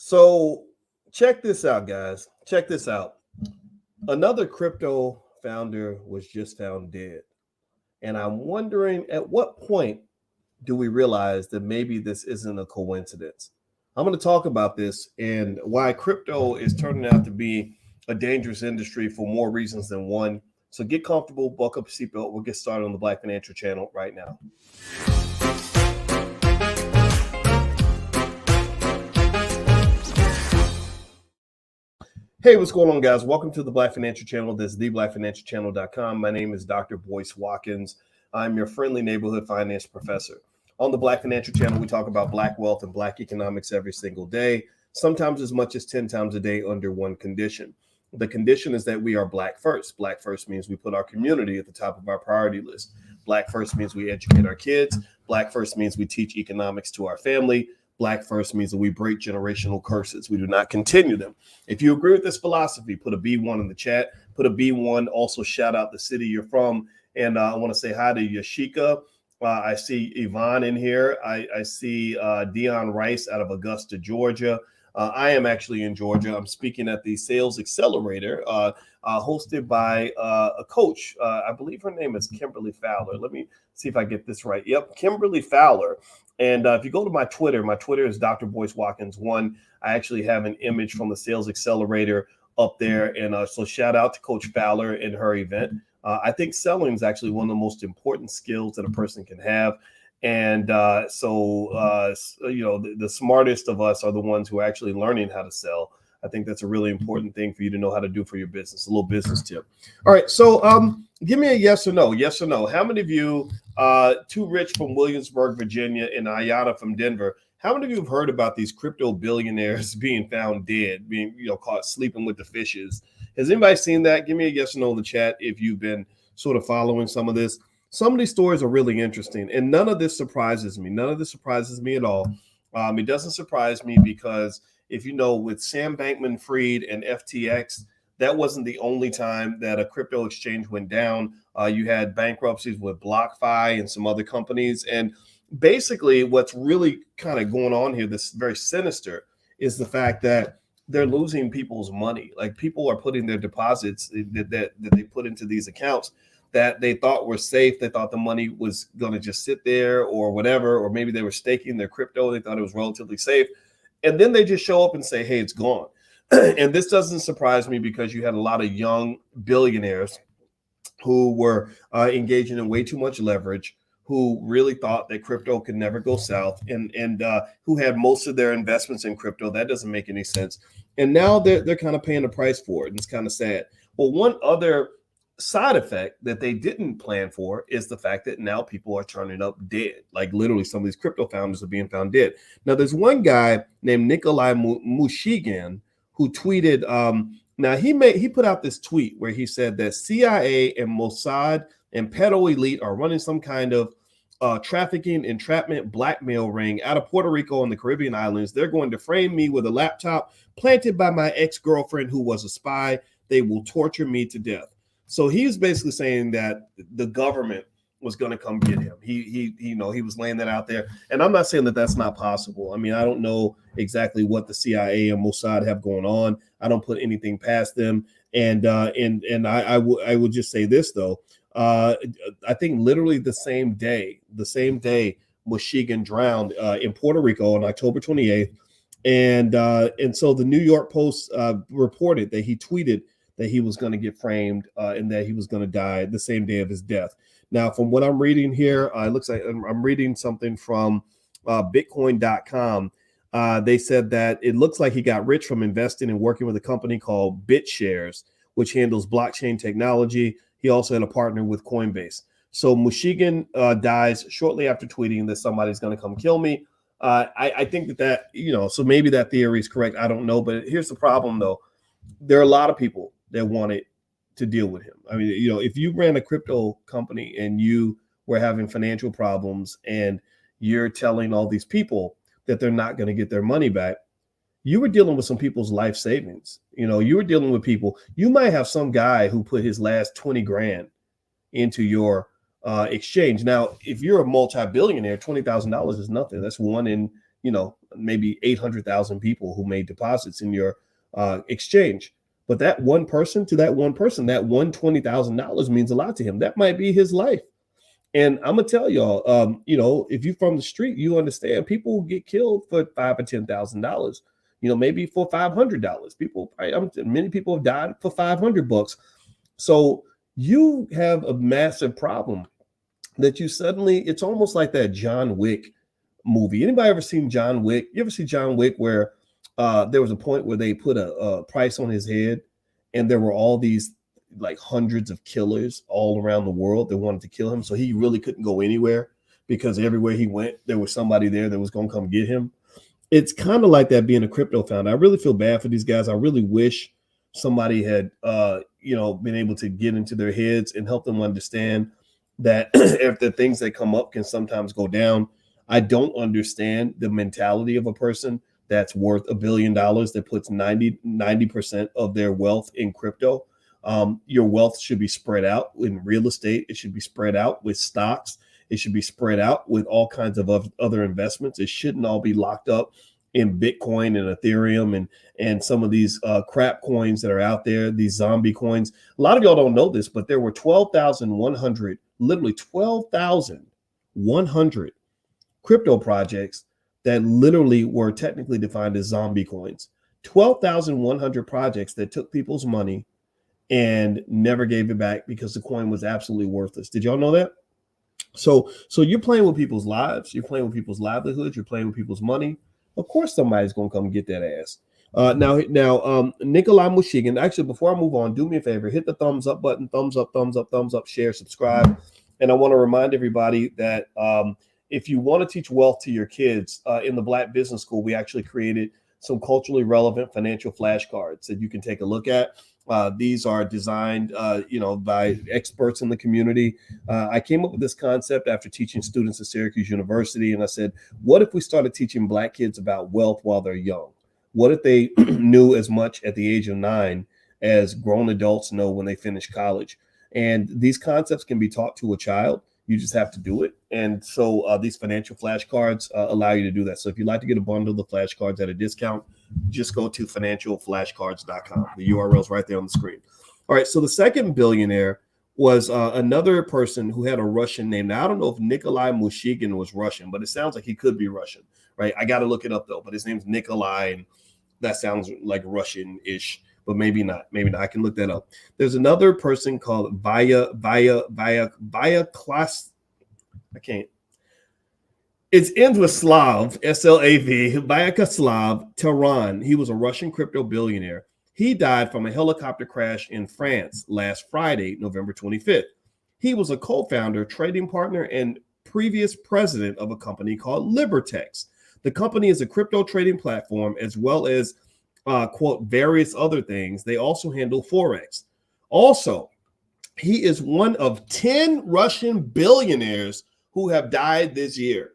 So check this out, guys. Check this out. Another crypto founder was just found dead. And I'm wondering at what point do we realize that maybe this isn't a coincidence? I'm going to talk about this and why crypto is turning out to be a dangerous industry for more reasons than one. So get comfortable, buckle up your seatbelt. We'll get started on the Black Financial Channel right now. Hey, what's going on, guys? Welcome to the Black Financial Channel. This is theblackfinancialchannel.com. My name is Dr. Boyce Watkins. I'm your friendly neighborhood finance professor. On the Black Financial Channel, we talk about Black wealth and Black economics every single day, sometimes as much as 10 times a day under one condition. The condition is that we are Black first. Black first means we put our community at the top of our priority list. Black first means we educate our kids. Black first means we teach economics to our family. Black first means that we break generational curses. We do not continue them. If you agree with this philosophy, put a B1 in the chat. Put a B1. Also, shout out the city you're from. And I want to say hi to Yashika. I see Yvonne in here. I see Dion Rice out of Augusta, Georgia. I am actually in Georgia. I'm speaking at the Sales Accelerator, hosted by a coach. I believe her name is Kimberly Fowler. Let me see if I get this right. Yep, Kimberly Fowler. And if you go to my Twitter is Dr. Boyce Watkins 1. I actually have an image from the Sales Accelerator up there. And so shout out to Coach Fowler and her event. I think selling is actually one of the most important skills that a person can have. And the smartest of us are the ones who are actually learning how to sell. I think that's a really important thing for you to know how to do for your business. A little business tip. All right. So give me a yes or no. Yes or no. How many of you, Too Rich from Williamsburg, Virginia, and Ayana from Denver, how many of you have heard about these crypto billionaires being found dead, being caught sleeping with the fishes? Has anybody seen that? Give me a yes or no in the chat if you've been sort of following some of this. Some of these stories are really interesting, and none of this surprises me. None of this surprises me at all. It doesn't surprise me because if you know, with Sam Bankman-Fried and FTX, that wasn't the only time that a crypto exchange went down. You had bankruptcies with BlockFi and some other companies. And basically what's really kind of going on here, this very sinister, is the fact that they're losing people's money. Like, people are putting their deposits that they put into these accounts that they thought were safe. They thought the money was going to just sit there or whatever, or maybe they were staking their crypto. They thought it was relatively safe. And then they just show up and say, hey, it's gone. And this doesn't surprise me because you had a lot of young billionaires who were engaging in way too much leverage, who really thought that crypto could never go south, and who had most of their investments in crypto. That doesn't make any sense. And now they're kind of paying the price for it. And it's kind of sad. Well, one other side effect that they didn't plan for is the fact that now people are turning up dead. Like, literally, some of these crypto founders are being found dead. Now, there's one guy named Nikolai Mushegian who tweeted. Now he put out this tweet where he said that CIA and Mossad and pedo elite are running some kind of trafficking, entrapment, blackmail ring out of Puerto Rico and the Caribbean islands. They're going to frame me with a laptop planted by my ex-girlfriend who was a spy. They will torture me to death. So he's basically saying that the government was going to come get him. He was laying that out there. And I'm not saying that that's not possible. I mean, I don't know exactly what the CIA and Mossad have going on. I don't put anything past them. And I would just say this, though. I think literally the same day Mushegian drowned in Puerto Rico on October 28th. And so the New York Post reported that he tweeted that he was going to get framed and that he was going to die the same day of his death. Now, from what I'm reading here, it looks like I'm reading something from Bitcoin.com. They said that it looks like he got rich from investing and working with a company called BitShares, which handles blockchain technology. He also had a partner with Coinbase. So Mushegian dies shortly after tweeting that somebody's going to come kill me. I think that, so maybe that theory is correct. I don't know. But here's the problem, though. There are a lot of people that wanted to deal with him. I mean, if you ran a crypto company and you were having financial problems and you're telling all these people that they're not going to get their money back, you were dealing with some people's life savings. You were dealing with people. You might have some guy who put his last 20 grand into your exchange. Now, if you're a multi-billionaire, $20,000 is nothing. That's one in, maybe 800,000 people who made deposits in your exchange. But that one person, that $120,000 means a lot to him. That might be his life. And I'm gonna tell y'all, if you're from the street, you understand people will get killed for $5,000 or $10,000. Maybe for $500. Many people have died for $500. So you have a massive problem that you suddenly. It's almost like that John Wick movie. Anybody ever seen John Wick? You ever see John Wick where there was a point where they put a price on his head, and there were all these like hundreds of killers all around the world that wanted to kill him. So he really couldn't go anywhere because everywhere he went, there was somebody there that was going to come get him. It's kind of like that being a crypto founder. I really feel bad for these guys. I really wish somebody had, been able to get into their heads and help them understand that if the things that come up can sometimes go down. I don't understand the mentality of a person that's worth $1 billion that puts 90% of their wealth in crypto. Your wealth should be spread out in real estate. It should be spread out with stocks. It should be spread out with all kinds of other investments. It shouldn't all be locked up in Bitcoin and Ethereum and some of these crap coins that are out there, these zombie coins. A lot of y'all don't know this, but there were 12,100, literally 12,100 crypto projects that literally were technically defined as zombie coins. 12,100 projects that took people's money and never gave it back because the coin was absolutely worthless. Did y'all know that? So you're playing with people's lives. You're playing with people's livelihoods. You're playing with people's money. Of course, somebody's going to come get that ass. Now, Nikolai Mushegian, actually, before I move on, do me a favor, hit the thumbs up button, thumbs up, share, subscribe. And I want to remind everybody that if you want to teach wealth to your kids in the Black Business School, we actually created some culturally relevant financial flashcards that you can take a look at. These are designed, by experts in the community. I came up with this concept after teaching students at Syracuse University. And I said, what if we started teaching Black kids about wealth while they're young? What if they knew as much at the age of 9 as grown adults know when they finish college? And these concepts can be taught to a child. You just have to do it. And so these financial flashcards allow you to do that. So if you'd like to get a bundle of the flashcards at a discount, just go to financialflashcards.com. The URL is right there on the screen. All right. So the second billionaire was another person who had a Russian name. Now, I don't know if Nikolai Mushegian was Russian, but it sounds like he could be Russian, right? I got to look it up, though. But his name's Nikolai, and that sounds like Russian-ish, but maybe not. Maybe not. I can look that up. There's another person called Vyacheslav. I can't. It ends with Slav, S-L-A-V, Vyacheslav Taran. He was a Russian crypto billionaire. He died from a helicopter crash in France last Friday, November 25th. He was a co-founder, trading partner, and previous president of a company called Libertex. The company is a crypto trading platform as well as, quote, various other things. They also handle FOREX. Also, he is one of 10 Russian billionaires who have died this year.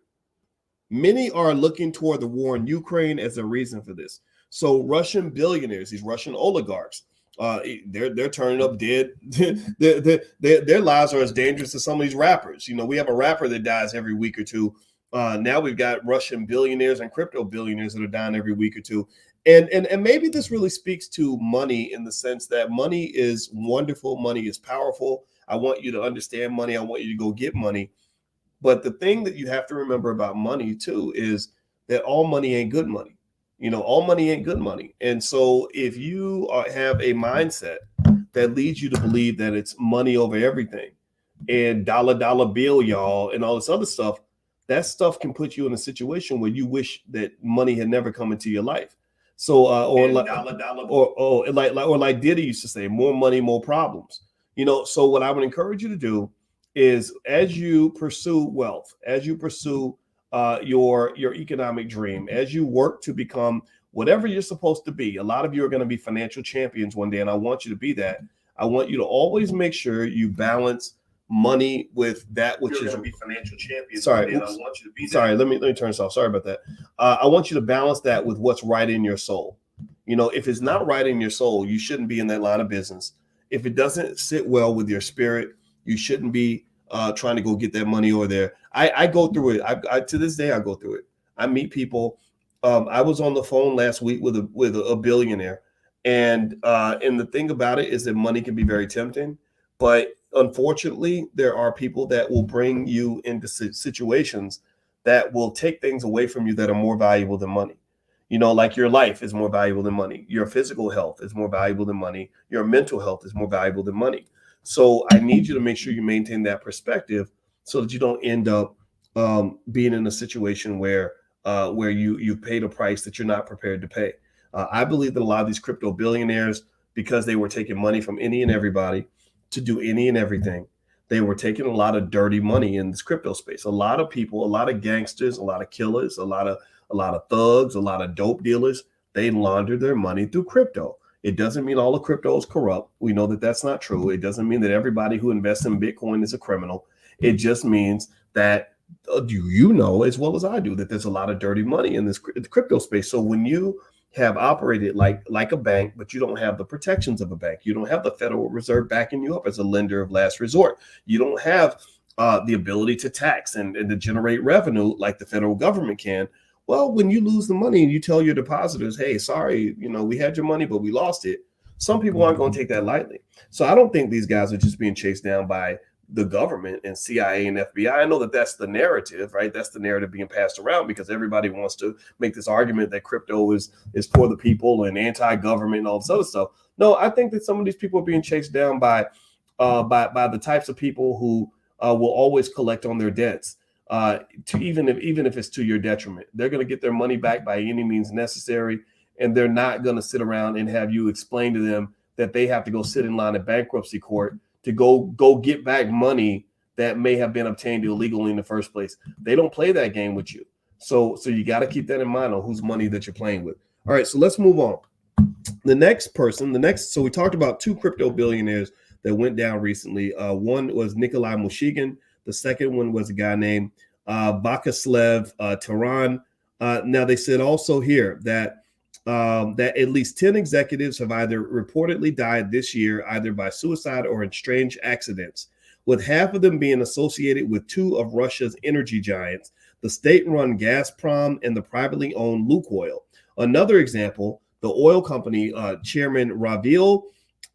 Many are looking toward the war in Ukraine as a reason for this. So Russian billionaires, these Russian oligarchs, they're turning up dead. Their lives are as dangerous as some of these rappers. We have a rapper that dies every week or two. Now we've got Russian billionaires and crypto billionaires that are dying every week or two. And maybe this really speaks to money in the sense that money is wonderful. Money is powerful. I want you to understand money. I want you to go get money. But the thing that you have to remember about money, too, is that all money ain't good money. All money ain't good money. And so if you have a mindset that leads you to believe that it's money over everything and dollar bill, y'all, and all this other stuff, that stuff can put you in a situation where you wish that money had never come into your life. So, like Diddy used to say, more money, more problems. So what I would encourage you to do is, as you pursue wealth, as you pursue your economic dream, as you work to become whatever you're supposed to be. A lot of you are going to be financial champions one day, and I want you to be that. I want you to always make sure you balance money with that which is be financial champions. Sorry, I want you to be sorry. Let me turn this off. Sorry about that. I want you to balance that with what's right in your soul. If it's not right in your soul, you shouldn't be in that line of business. If it doesn't sit well with your spirit, you shouldn't be trying to go get that money over there. I go through it. To this day, I go through it. I meet people I was on the phone last week with a billionaire, and the thing about it is that money can be very tempting, but unfortunately, there are people that will bring you into situations that will take things away from you that are more valuable than money. You know, like your life is more valuable than money. Your physical health is more valuable than money. Your mental health is more valuable than money. So I need you to make sure you maintain that perspective so that you don't end up being in a situation where you've paid a price that you're not prepared to pay. I believe that a lot of these crypto billionaires, because they were taking money from any and everybody to do any and everything, they were taking a lot of dirty money in this crypto space. A lot of people, a lot of gangsters, a lot of killers, a lot of thugs, a lot of dope dealers, they launder their money through crypto. It doesn't mean all of crypto is corrupt. We know that that's not true. It doesn't mean that everybody who invests in Bitcoin is a criminal. It just means that you know as well as I do that there's a lot of dirty money in this crypto space. So when you have operated like a bank, but you don't have the protections of a bank, you don't have the Federal Reserve backing you up as a lender of last resort, you don't have the ability to tax and to generate revenue like the federal government can. Well, when you lose the money and you tell your depositors, hey, sorry, we had your money, but we lost it. Some people aren't going to take that lightly. So I don't think these guys are just being chased down by the government and CIA and FBI. I know that that's the narrative, right? That's the narrative being passed around because everybody wants to make this argument that crypto is for the people and anti-government and all this other stuff. No, I think that some of these people are being chased down by the types of people who will always collect on their debts. To even if it's to your detriment, they're going to get their money back by any means necessary, and they're not going to sit around and have you explain to them that they have to go sit in line at bankruptcy court to go get back money that may have been obtained illegally in the first place. They don't play that game with you. So you got to keep that in mind on whose money that you're playing with. All right, so let's move on. So we talked about two crypto billionaires that went down recently. One was Nikolai Mushegian. The second one was a guy named Vyacheslav Taran. Now they said also here that at least 10 executives have either reportedly died this year, either by suicide or in strange accidents, with half of them being associated with two of Russia's energy giants, the state-run Gazprom and the privately owned Lukoil. Another example, the oil company chairman Ravil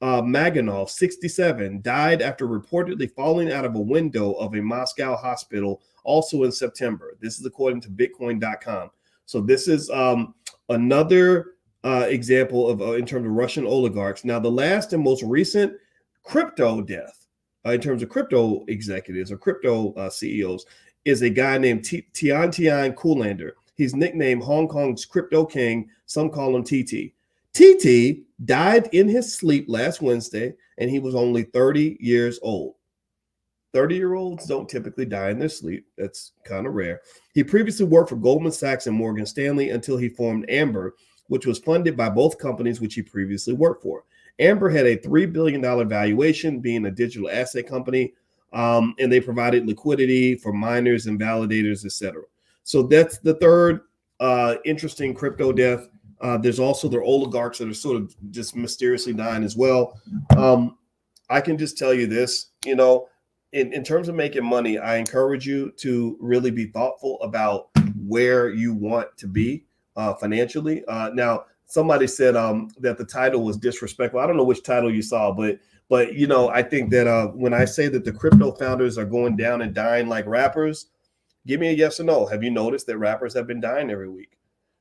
Maganov, 67, died after reportedly falling out of a window of a Moscow hospital also in September. This is according to Bitcoin.com. So this is another example of in terms of Russian oligarchs. Now, the last and most recent crypto death in terms of crypto executives or crypto CEOs is a guy named Tuan Kullander. He's nicknamed Hong Kong's crypto king. Some call him TT. TT died in his sleep last Wednesday, and he was only 30 years old. 30-year-olds don't typically die in their sleep. That's kind of rare. He previously worked for Goldman Sachs and Morgan Stanley until he formed Amber, which was funded by both companies which he previously worked for. Amber had a $3 billion valuation, being a digital asset company, and they provided liquidity for miners and validators, etc. So that's the third interesting crypto death. There's also the oligarchs that are sort of just mysteriously dying as well. I can just tell you this, in terms of making money, I encourage you to really be thoughtful about where you want to be financially. Now, somebody said that the title was disrespectful. I don't know which title you saw, but I think that when I say that the crypto founders are going down and dying like rappers, give me a yes or no. Have you noticed that rappers have been dying every week?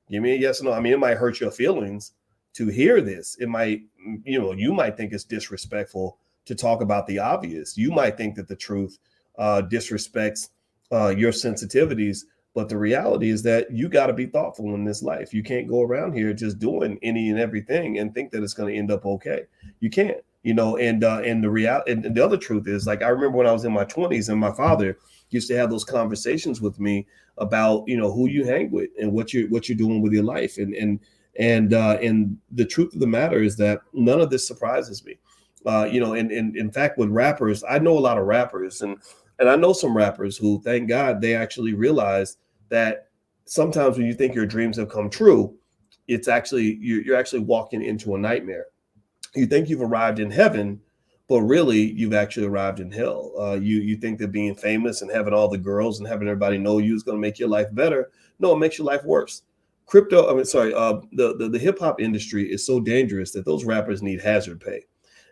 Give me a yes or no. I mean, it might hurt your feelings to hear this. It might, you might think it's disrespectful to talk about the obvious. You might think that the truth disrespects your sensitivities, but the reality is that you got to be thoughtful in this life. You can't go around here just doing any and everything and think that it's going to end up okay. You can't, and the reality, and the other truth is, like, I remember when I was in my 20s and my father used to have those conversations with me about, who you hang with and what you're doing with your life. And the truth of the matter is that none of this surprises me. And in fact, with rappers, I know a lot of rappers and I know some rappers who, thank God, they actually realize that sometimes when you think your dreams have come true, it's actually, you're actually walking into a nightmare. You think you've arrived in heaven, but really you've actually arrived in hell. You think that being famous and having all the girls and having everybody know you is going to make your life better. No, it makes your life worse. crypto, I mean, sorry, the hip hop industry is so dangerous that those rappers need hazard pay.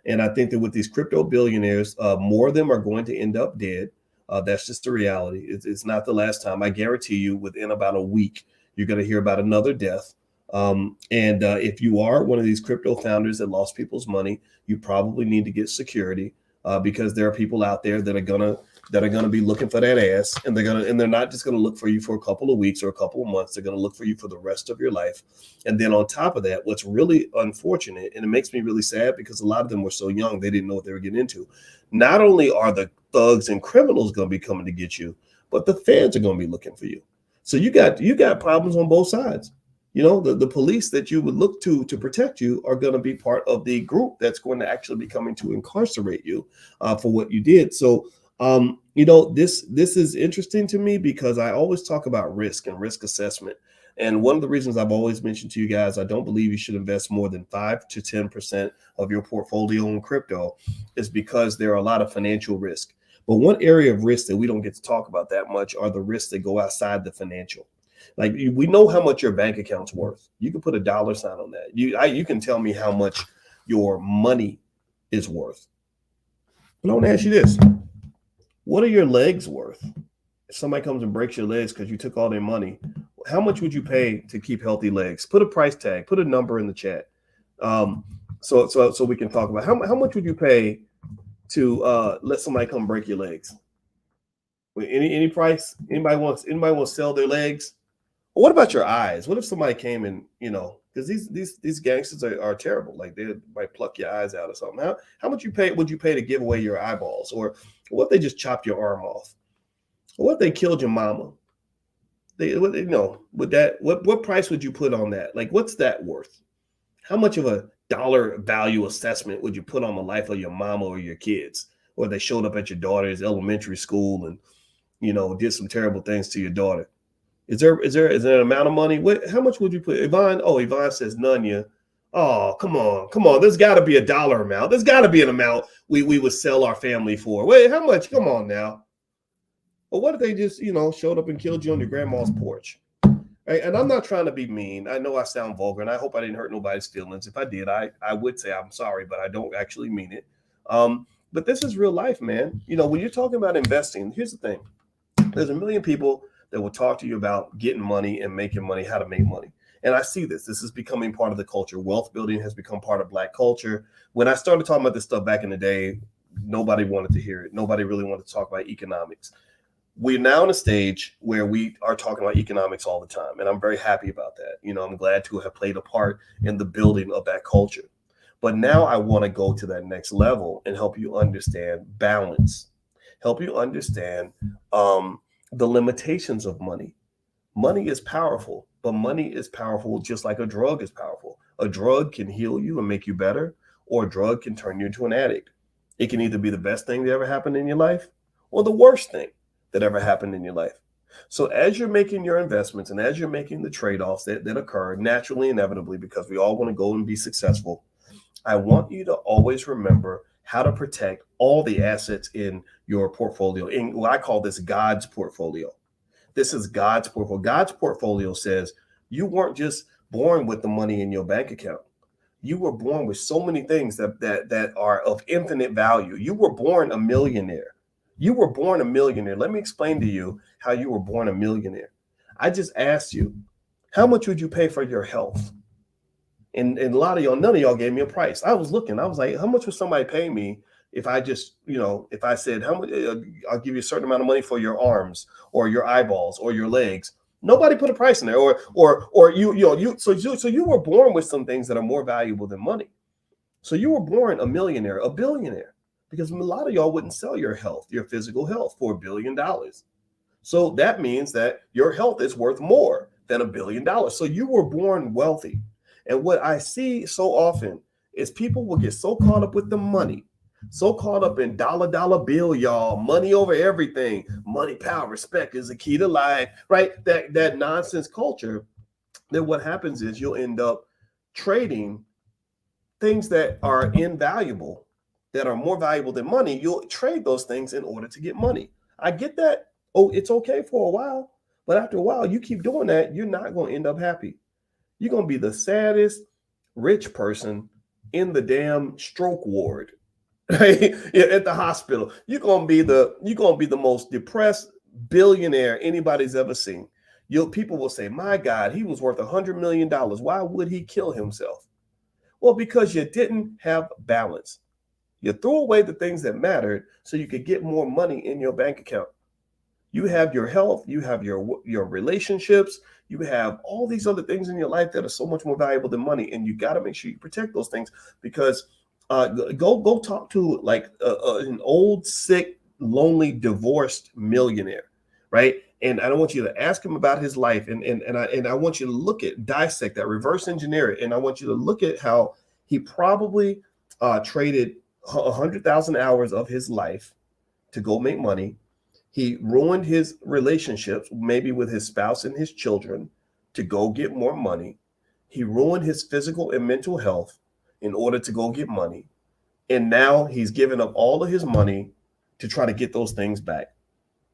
And I think that with these crypto billionaires, more of them are going to end up dead. That's just the reality. It's not the last time. I guarantee you, within about a week, you're going to hear about another death. And if you are one of these crypto founders that lost people's money, you probably need to get security because there are people out there that are gonna be looking for that ass, and they're not just gonna look for you for a couple of weeks or a couple of months. They're gonna look for you for the rest of your life. And then on top of that, what's really unfortunate, and it makes me really sad because a lot of them were so young, they didn't know what they were getting into. Not only are the thugs and criminals gonna be coming to get you, but the feds are gonna be looking for you. So you got problems on both sides. You know, the police that you would look to protect you are going to be part of the group that's going to actually be coming to incarcerate you for what you did. So, you know, this is interesting to me because I always talk about risk and risk assessment. And one of the reasons I've always mentioned to you guys, I don't believe you should invest more than 5 to 10% of your portfolio in crypto is because there are a lot of financial risk. But one area of risk that we don't get to talk about that much are the risks that go outside the financial. Like we know how much your bank account's worth. You can put a dollar sign on that. You can tell me how much your money is worth. But I want to ask you this. What are your legs worth? If somebody comes and breaks your legs because you took all their money, how much would you pay to keep healthy legs? Put a price tag, put a number in the chat. So we can talk about how much would you pay to let somebody come break your legs? Any price? Anybody wants to sell their legs? What about your eyes? What if somebody came and, you know, because these gangsters are terrible. Like they might pluck your eyes out or something. How much would you pay to give away your eyeballs? Or what if they just chopped your arm off? Or what if they killed your mama? What price would you put on that? Like, what's that worth? How much of a dollar value assessment would you put on the life of your mama or your kids? Or they showed up at your daughter's elementary school and, you know, did some terrible things to your daughter. Is there an amount of money? How much would you put? Yvonne says none. Yeah. Oh, come on. There's got to be a dollar amount. There's got to be an amount we would sell our family for. Wait, how much? Come on now. Well, what if they just, you know, showed up and killed you on your grandma's porch? Right? And I'm not trying to be mean. I know I sound vulgar, and I hope I didn't hurt nobody's feelings. If I did, I would say I'm sorry, but I don't actually mean it. But this is real life, man. You know, when you're talking about investing, here's the thing. There's a million people that will talk to you about getting money and making money, how to make money. And I see this. This is becoming part of the culture. Wealth building has become part of Black culture. When I started talking about this stuff back in the day, nobody wanted to hear it. Nobody really wanted to talk about economics. We're now in a stage where we are talking about economics all the time. And I'm very happy about that. You know, I'm glad to have played a part in the building of that culture. But now I want to go to that next level and help you understand balance, help you understand the limitations of money. Money is powerful, but money is powerful just like a drug is powerful. A drug can heal you and make you better, or a drug can turn you into an addict. It can either be the best thing that ever happened in your life or the worst thing that ever happened in your life. So as you're making your investments and as you're making the trade-offs that occur naturally, inevitably, because we all want to go and be successful, I want you to always remember how to protect all the assets in your portfolio. In what I call this God's portfolio. This is God's portfolio. God's portfolio says you weren't just born with the money in your bank account. You were born with so many things that are of infinite value. You were born a millionaire. You were born a millionaire. Let me explain to you how you were born a millionaire. I just asked you, how much would you pay for your health? And a lot of y'all, none of y'all gave me a price. I was looking, I was like, how much would somebody pay me if I just, you know, if I said, how much, I'll give you a certain amount of money for your arms or your eyeballs or your legs. Nobody put a price in there, or you. So you were born with some things that are more valuable than money. So you were born a millionaire, a billionaire, because a lot of y'all wouldn't sell your health, your physical health, for $1 billion. So that means that your health is worth more than $1 billion. So you were born wealthy. And what I see so often is people will get so caught up with the money, so caught up in dollar bill, y'all, money over everything. Money, power, respect is the key to life, right? That nonsense culture, then what happens is you'll end up trading things that are invaluable, that are more valuable than money. You'll trade those things in order to get money. I get that. Oh, it's okay for a while, but after a while, you keep doing that, you're not going to end up happy. You're going to be the saddest rich person in the damn stroke ward, right? At the hospital. You're going to be the most depressed billionaire anybody's ever seen. People will say, my God, he was worth $100 million. Why would he kill himself? Well, because you didn't have balance. You threw away the things that mattered so you could get more money in your bank account. You have your health, you have your relationships, you have all these other things in your life that are so much more valuable than money, and you got to make sure you protect those things. Because go talk to like an old, sick, lonely, divorced millionaire, right? And I don't want you to ask him about his life, and I want you to dissect that, reverse engineer it, and I want you to look at how he probably traded 100,000 hours of his life to go make money. He ruined his relationships, maybe with his spouse and his children, to go get more money. He ruined his physical and mental health in order to go get money. And now he's given up all of his money to try to get those things back.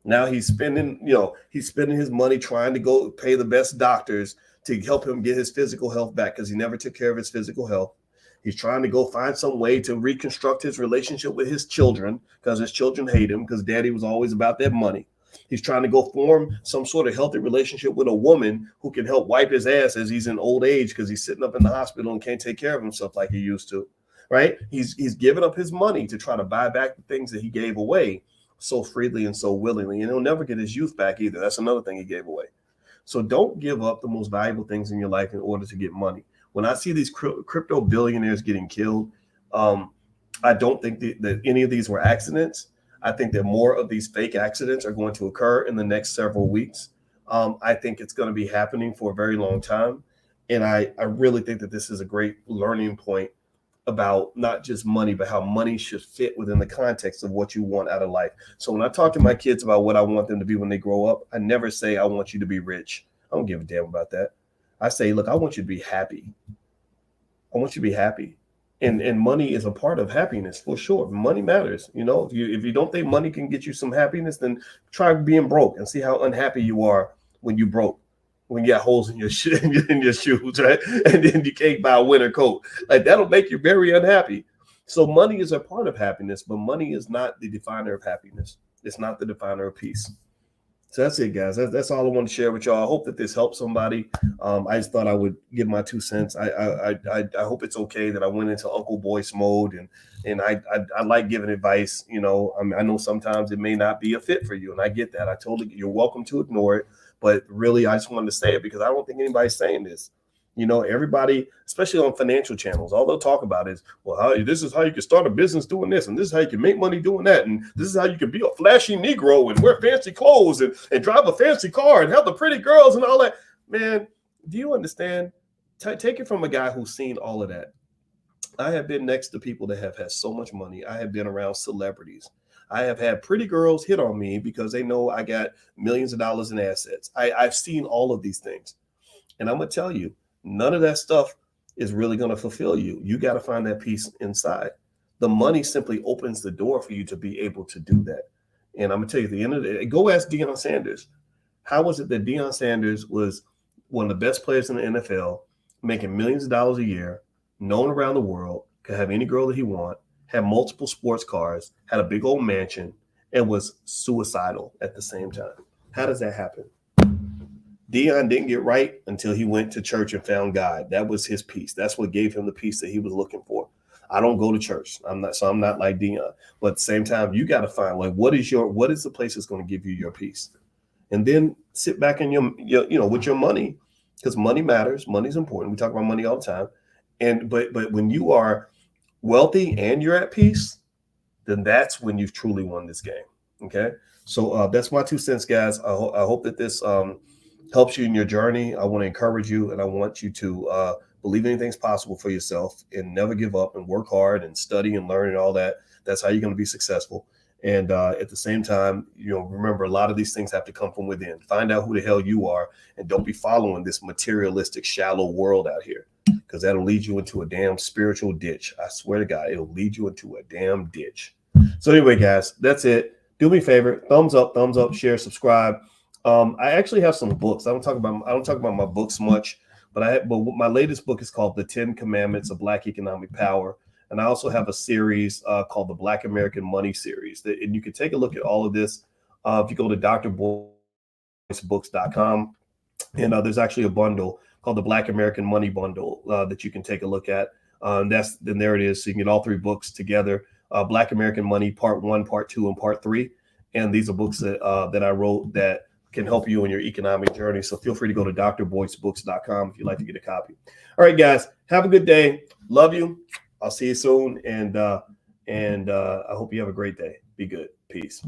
Now he's spending his money trying to go pay the best doctors to help him get his physical health back, because he never took care of his physical health. He's trying to go find some way to reconstruct his relationship with his children, because his children hate him because daddy was always about that money. He's trying to go form some sort of healthy relationship with a woman who can help wipe his ass as he's in old age, because he's sitting up in the hospital and can't take care of himself like he used to, right? He's given up his money to try to buy back the things that he gave away so freely and so willingly, and he'll never get his youth back either. That's another thing he gave away. So don't give up the most valuable things in your life in order to get money. When I see these crypto billionaires getting killed, I don't think that any of these were accidents. I think that more of these fake accidents are going to occur in the next several weeks. I think it's going to be happening for a very long time. And I really think that this is a great learning point about not just money, but how money should fit within the context of what you want out of life. So when I talk to my kids about what I want them to be when they grow up, I never say, I want you to be rich. I don't give a damn about that. I say, look, I want you to be happy. I want you to be happy. And money is a part of happiness for sure. Money matters. You know, if you don't think money can get you some happiness, then try being broke and see how unhappy you are when you broke, when you got holes in your in your shoes, right? And then you can't buy a winter coat. Like, that'll make you very unhappy. So money is a part of happiness, but money is not the definer of happiness. It's not the definer of peace. So that's it, guys. That's all I want to share with y'all. I hope that this helps somebody. I just thought I would give my 2 cents. I hope it's okay that I went into Uncle Boyce mode, and I like giving advice. You know, I know sometimes it may not be a fit for you, and I get that. You're welcome to ignore it, but really, I just wanted to say it because I don't think anybody's saying this. You know, everybody, especially on financial channels, all they'll talk about is, well, this is how you can start a business doing this, and this is how you can make money doing that, and this is how you can be a flashy Negro and wear fancy clothes and drive a fancy car and have the pretty girls and all that. Man, do you understand? Take it from a guy who's seen all of that. I have been next to people that have had so much money. I have been around celebrities. I have had pretty girls hit on me because they know I got millions of dollars in assets. I've seen all of these things. And I'm going to tell you, none of that stuff is really going to fulfill you. You got to find that peace inside. The money simply opens the door for you to be able to do that. And I'm going to tell you, at the end of the day, go ask Deion Sanders. How was it that Deion Sanders was one of the best players in the NFL, making millions of dollars a year, known around the world, could have any girl that he wanted, had multiple sports cars, had a big old mansion, and was suicidal at the same time? How does that happen? Deion didn't get right until he went to church and found God. That was his peace. That's what gave him the peace that he was looking for. I don't go to church. I'm not like Deion. But at the same time, you got to find, like, what is the place that's going to give you your peace? And then sit back in your with your money, because money matters. Money's important. We talk about money all the time. But when you are wealthy and you're at peace, then that's when you've truly won this game. Okay. So that's my 2 cents, guys. I hope that this helps you in your journey. I want to encourage you, and I want you to believe anything's possible for yourself and never give up and work hard and study and learn and all that. That's how you're going to be successful. And at the same time, remember, a lot of these things have to come from within. Find out who the hell you are, and don't be following this materialistic, shallow world out here, because that'll lead you into a damn spiritual ditch. I swear to God, it'll lead you into a damn ditch. So anyway, guys, that's it. Do me a favor, thumbs up, share, subscribe. I actually have some books. I don't talk about my books much, But my latest book is called The 10 Commandments of Black Economic Power. And I also have a series called the Black American Money series. And you can take a look at all of this if you go to drboycebooks.com. And there's actually a bundle called the Black American Money Bundle that you can take a look at. Then there it is. So you can get all 3 books together. Black American Money, Part 1, Part 2, and Part 3. And these are books that I wrote that can help you in your economic journey. So feel free to go to drboycebooks.com if you'd like to get a copy. All right, guys, have a good day. Love you. I'll see you soon. And I hope you have a great day. Be good. Peace.